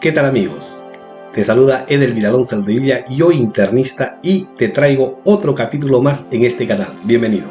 ¿Qué tal amigos? Te saluda Eder Villalón Saldivia, yo internista, y te traigo otro capítulo más en este canal. Bienvenido.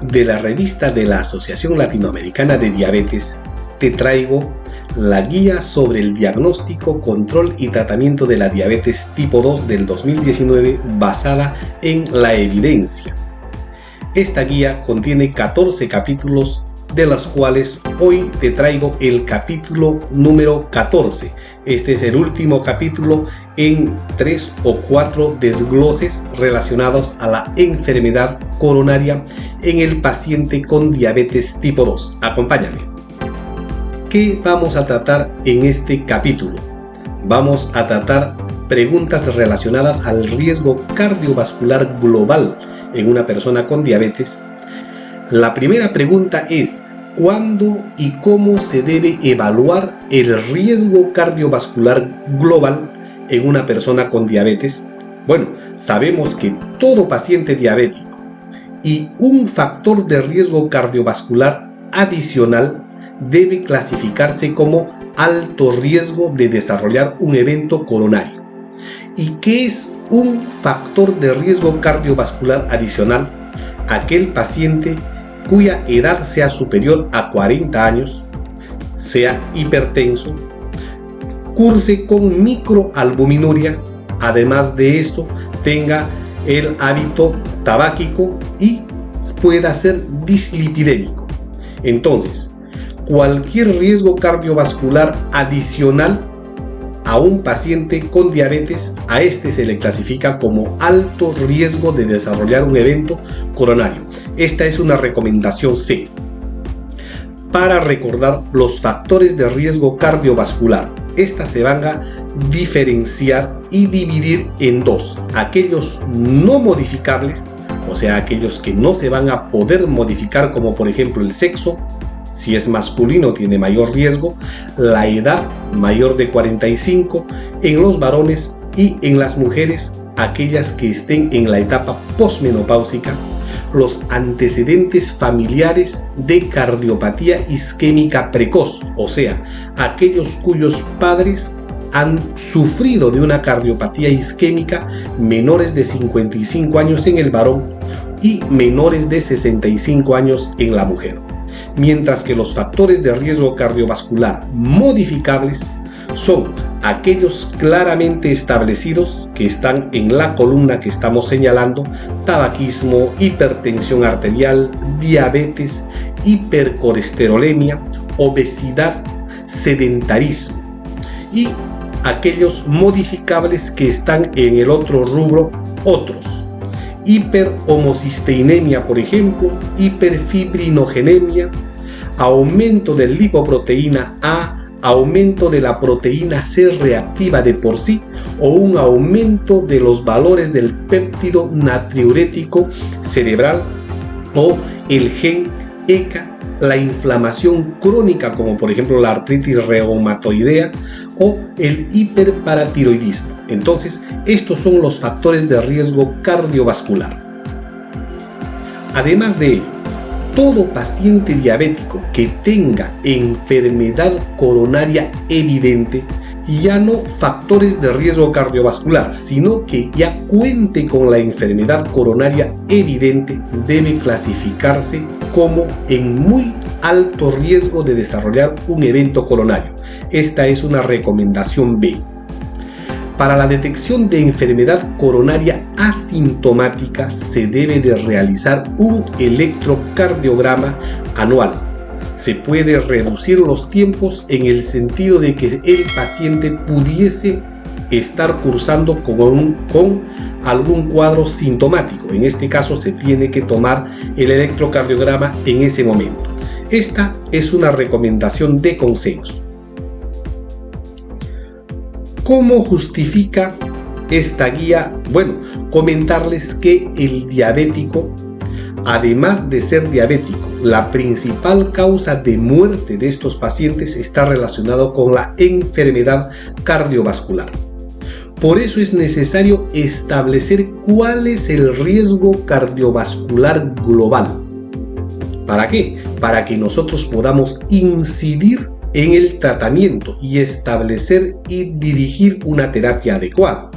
De la revista de la Asociación Latinoamericana de Diabetes, te traigo la guía sobre el diagnóstico, control y tratamiento de la diabetes tipo 2 del 2019 basada en la evidencia. Esta guía contiene 14 capítulos, de los cuales hoy te traigo el capítulo número 14. Este es el último capítulo en 3 o 4 desgloses relacionados a la enfermedad coronaria en el paciente con diabetes tipo 2. Acompáñame. ¿Qué vamos a tratar en este capítulo? Vamos a tratar preguntas relacionadas al riesgo cardiovascular global en una persona con diabetes. La primera pregunta es: ¿cuándo y cómo se debe evaluar el riesgo cardiovascular global en una persona con diabetes? Bueno, sabemos que todo paciente diabético y un factor de riesgo cardiovascular adicional debe clasificarse como alto riesgo de desarrollar un evento coronario. ¿Y qué es un factor de riesgo cardiovascular adicional? Aquel paciente cuya edad sea superior a 40 años, sea hipertenso, curse con microalbuminuria, además de esto tenga el hábito tabáquico y pueda ser dislipidémico. Entonces, cualquier riesgo cardiovascular adicional a un paciente con diabetes, a este se le clasifica como alto riesgo de desarrollar un evento coronario. Esta es una recomendación C. Para recordar los factores de riesgo cardiovascular, estas se van a diferenciar y dividir en dos: aquellos no modificables, o sea, aquellos que no se van a poder modificar, como por ejemplo el sexo. Si es masculino tiene mayor riesgo, la edad mayor de 45 en los varones, y en las mujeres aquellas que estén en la etapa posmenopáusica, los antecedentes familiares de cardiopatía isquémica precoz, o sea, aquellos cuyos padres han sufrido de una cardiopatía isquémica menores de 55 años en el varón y menores de 65 años en la mujer. Mientras que los factores de riesgo cardiovascular modificables son aquellos claramente establecidos que están en la columna que estamos señalando: tabaquismo, hipertensión arterial, diabetes, hipercolesterolemia, obesidad, sedentarismo. Y aquellos modificables que están en el otro rubro, otros: hiperhomocisteinemia, por ejemplo, hiperfibrinogenemia, aumento de lipoproteína A, aumento de la proteína C reactiva de por sí, o un aumento de los valores del péptido natriurético cerebral, o el gen ECA, la inflamación crónica, como por ejemplo la artritis reumatoidea, o el hiperparatiroidismo. Entonces, estos son los factores de riesgo cardiovascular. Además de ello, todo paciente diabético que tenga enfermedad coronaria evidente, ya no factores de riesgo cardiovascular, sino que ya cuente con la enfermedad coronaria evidente, debe clasificarse como en muy alto riesgo de desarrollar un evento coronario. Esta es una recomendación B. Para la detección de enfermedad coronaria asintomática se debe de realizar un electrocardiograma anual. Se puede reducir los tiempos en el sentido de que el paciente pudiese estar cursando con algún cuadro sintomático. En este caso se tiene que tomar el electrocardiograma en ese momento. Esta es una recomendación de consenso. ¿Cómo justifica esta guía? Bueno, comentarles que el diabético, además de ser diabético, la principal causa de muerte de estos pacientes está relacionado con la enfermedad cardiovascular. Por eso es necesario establecer cuál es el riesgo cardiovascular global. ¿Para qué? para que nosotros podamos incidir en el tratamiento y establecer y dirigir una terapia adecuada,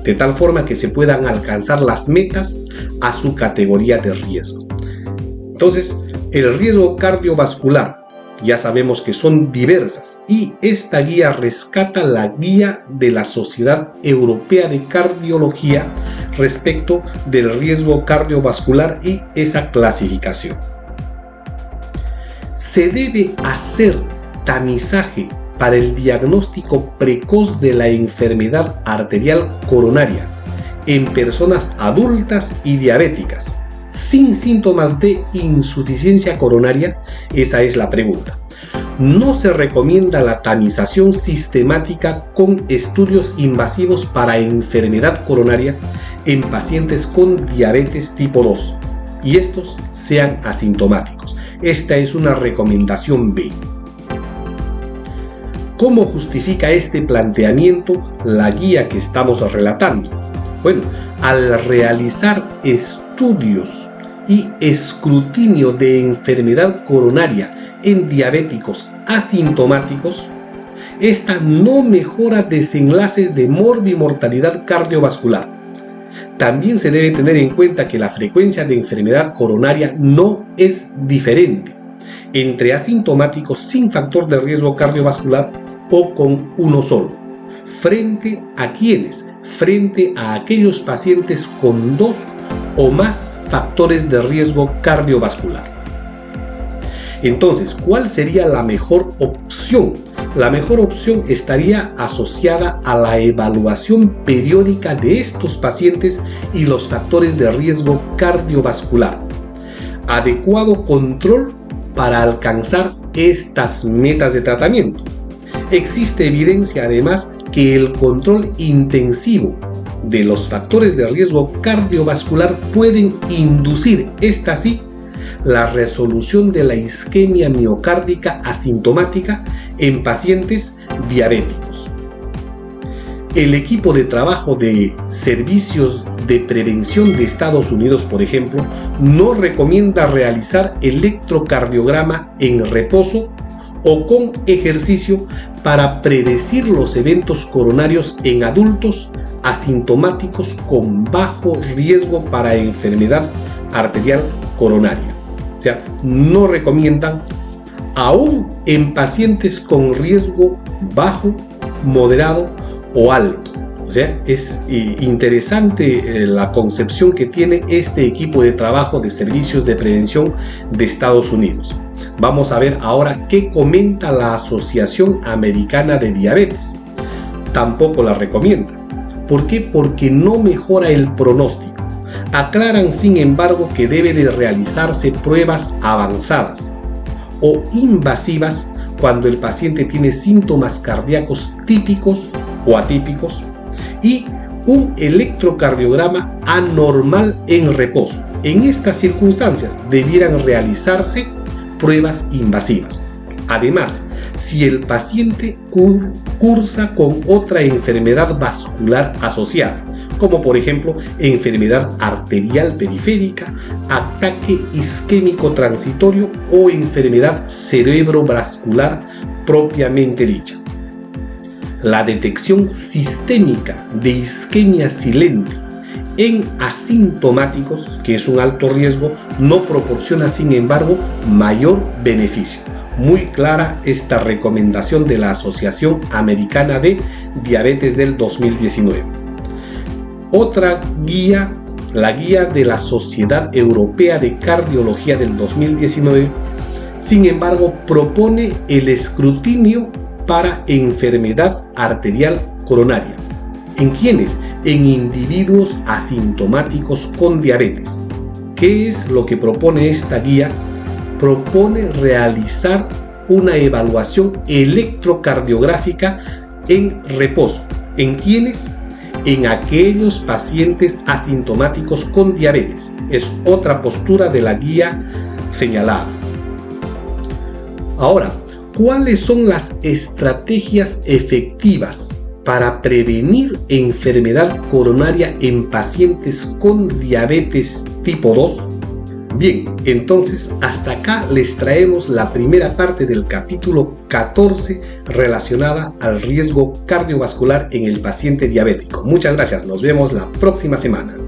de tal forma que se puedan alcanzar las metas a su categoría de riesgo. Entonces, el riesgo cardiovascular ya sabemos que son diversas, y esta guía rescata la guía de la Sociedad Europea de Cardiología respecto del riesgo cardiovascular y esa clasificación. Se debe hacer tamizaje para el diagnóstico precoz de la enfermedad arterial coronaria en personas adultas y diabéticas sin síntomas de insuficiencia coronaria. Esa es la pregunta. No se recomienda la tamización sistemática con estudios invasivos para enfermedad coronaria en pacientes con diabetes tipo 2 y estos sean asintomáticos. Esta es una recomendación B. ¿Cómo justifica este planteamiento la guía que estamos relatando? Bueno, al realizar estudios y escrutinio de enfermedad coronaria en diabéticos asintomáticos, esta no mejora desenlaces de morbimortalidad cardiovascular. También se debe tener en cuenta que la frecuencia de enfermedad coronaria no es diferente entre asintomáticos sin factor de riesgo cardiovascular o con uno solo. ¿Frente a quiénes? Frente a aquellos pacientes con 2 o más factores de riesgo cardiovascular. Entonces, ¿cuál sería la mejor opción? La mejor opción estaría asociada a la evaluación periódica de estos pacientes y los factores de riesgo cardiovascular. Adecuado control para alcanzar estas metas de tratamiento. Existe evidencia además que el control intensivo de los factores de riesgo cardiovascular pueden inducir, esta sí, la resolución de la isquemia miocárdica asintomática en pacientes diabéticos. El equipo de trabajo de servicios de prevención de Estados Unidos, por ejemplo, no recomienda realizar electrocardiograma en reposo o con ejercicio para predecir los eventos coronarios en adultos asintomáticos con bajo riesgo para enfermedad arterial coronaria. O sea, no recomiendan aún en pacientes con riesgo bajo, moderado o alto. O sea, es interesante la concepción que tiene este equipo de trabajo de servicios de prevención de Estados Unidos. Vamos a ver ahora qué comenta la Asociación Americana de Diabetes. Tampoco la recomienda. ¿Por qué? Porque no mejora el pronóstico. Aclaran, sin embargo, que debe de realizarse pruebas avanzadas o invasivas cuando el paciente tiene síntomas cardíacos típicos o atípicos y un electrocardiograma anormal en reposo. En estas circunstancias debieran realizarse pruebas invasivas. Además, si el paciente cursa con otra enfermedad vascular asociada, como por ejemplo enfermedad arterial periférica, ataque isquémico transitorio o enfermedad cerebrovascular propiamente dicha. La detección sistémica de isquemia silente en asintomáticos, que es un alto riesgo, no proporciona, sin embargo, mayor beneficio. Muy clara esta recomendación de la Asociación Americana de Diabetes del 2019. Otra guía, la guía de la Sociedad Europea de Cardiología del 2019, sin embargo, propone el escrutinio para enfermedad arterial coronaria. ¿En quiénes? En individuos asintomáticos con diabetes. ¿Qué es lo que propone esta guía? Propone realizar una evaluación electrocardiográfica en reposo. ¿En quiénes? En aquellos pacientes asintomáticos con diabetes. Es otra postura de la guía señalada. Ahora, ¿cuáles son las estrategias efectivas para prevenir enfermedad coronaria en pacientes con diabetes tipo 2? Bien, entonces hasta acá les traemos la primera parte del capítulo 14 relacionada al riesgo cardiovascular en el paciente diabético. Muchas gracias, nos vemos la próxima semana.